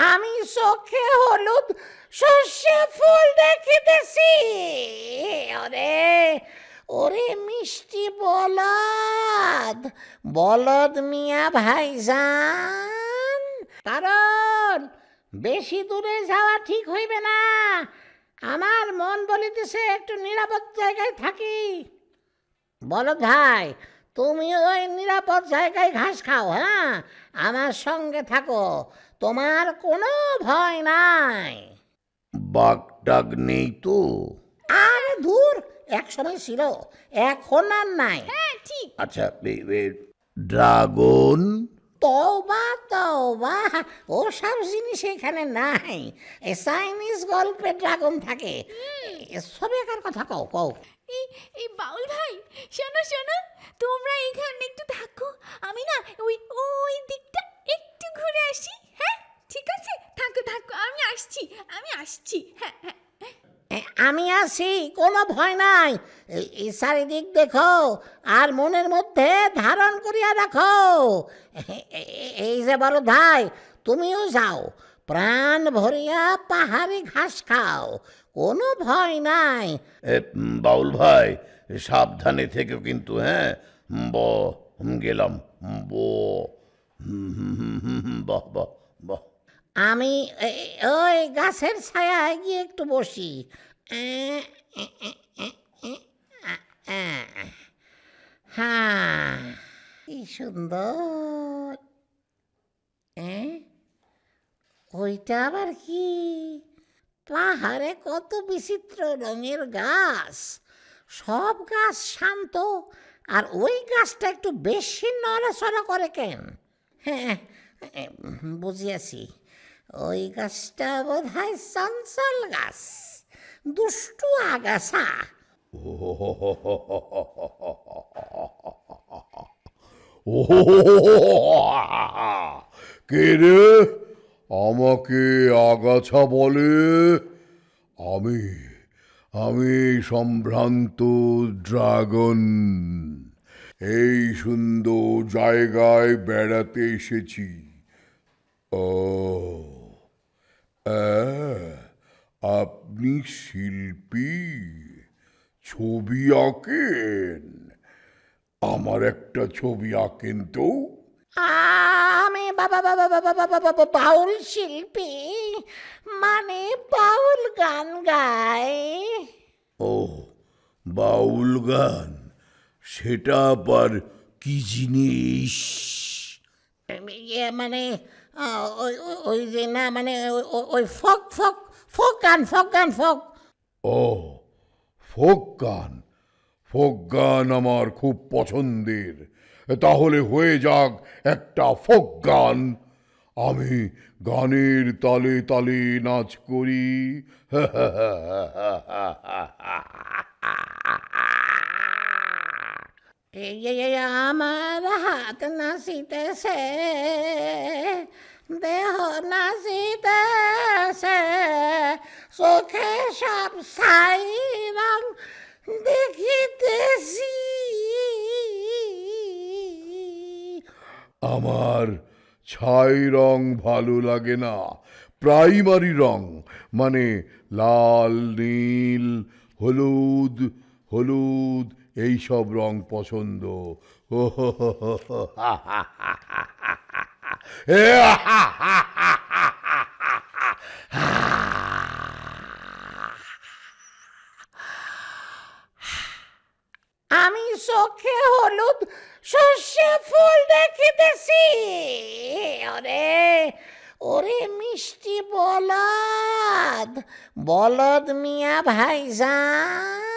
আমি চোখে হলুদ সর্ষে ফুল দেখিতেছি। ওরে ওরে মিষ্টি বলদ, বলদ মিয়া ভাইজান, কারণ বেশি দূরে যাওয়া ঠিক হইবে না। আমার মন বলিতেছে একটু নিরাপদ জায়গায় থাকি। বলদ ভাই, তুমি ওই নিরাপদ জায়গায় ঘাস খাও, হ্যাঁ, আমার সঙ্গে থাকো, তোমার কোনো ভয় নাই। বাঘ টাগ নেই তো? আরে দূর, এক সময় ছিল, এখন আর নাই। হ্যাঁ ঠিক। আচ্ছা, ড্রাগন? তওবা তওবা, ওসব জিনিস এখানে নাই। চাইনিজ গল্পে ড্রাগন থাকে, সবেকার কথা কও কও। এই বাউল ভাই, শোনো শোনো, তোমরা এখানে একটু থাকো, আমি না ওই ওই দিকটা একটু ঘুরে আসি। হ্যাঁ ঠিক আছে, থাকো থাকো, আমি আসছি। হ্যাঁ হ্যাঁ, আমি আছি, কোনো ভয় নাই। এই চারিদিক দেখো আর মনের মধ্যে ধারণ করিয়া রাখো। এই যে বড় ভাই, তুমিও যাও, প্রাণ ভরিয়া পাহাড়ি ঘাস খাও, কোনো ভয় নাই। বাউল ভাই, সাবধানে থেকো কিন্তু, হ্যাঁ। গেলাম। বাহ বাহ বাহ। আমি ওই গাছের ছায়ায় গিয়ে একটু বসি। হ্যাঁ, কি সুন্দর। ওইটা আবার কি? পাহাড়ে কত বিচিত্র রঙের গাছ, সব গাছ শান্ত, আর ওই গাছটা একটু বেশি নড়াচড়া করে কেন? হ্যাঁ, বুঝিয়াছি, ওই গাছটা বোধ হয় চঞ্চল গাছ, দুষ্টু আগাছা। কে রে আমাকে আগাছা বলে? আমি আমি সম্ভ্রান্ত ড্রাগন, এই সুন্দর জায়গায় বেড়াতে এসেছি। ও, আপনি শিল্পী, ছবি আঁকেন? আমার একটা ছবি আঁকেন তো। আমি বাবা বাবা বাবা বাবা বাউল শিল্পী, মানে বাউল গান গাই। ও, বাউল গান? সেটা আবার কি জিনিস? মানে ওই যে না, মানে ওই ফক ফক ফক গান, ফক গান, ফক। ও, ফোক গান। ফোক গান আমার খুব পছন্দের। তাহলে হয়ে যাক একটা ফোক গান। আমি গানের তালে তালে নাচ করি। আমার হাত নাচিতেছে, দেহ নাচিতেছে, চোখে সব ছাই রং দেখিতেছি। আমার ছাই রং ভালো লাগে না, প্রাইমারি রং, মানে লাল, নীল, হলুদ হলুদ এইসব রং পছন্দ। আমি চোখে হলুদ সর্ষে ফুল দেখিতেছি। ওরে ওরে মিষ্টি বলদ, বলদ মিয়া ভাইজান,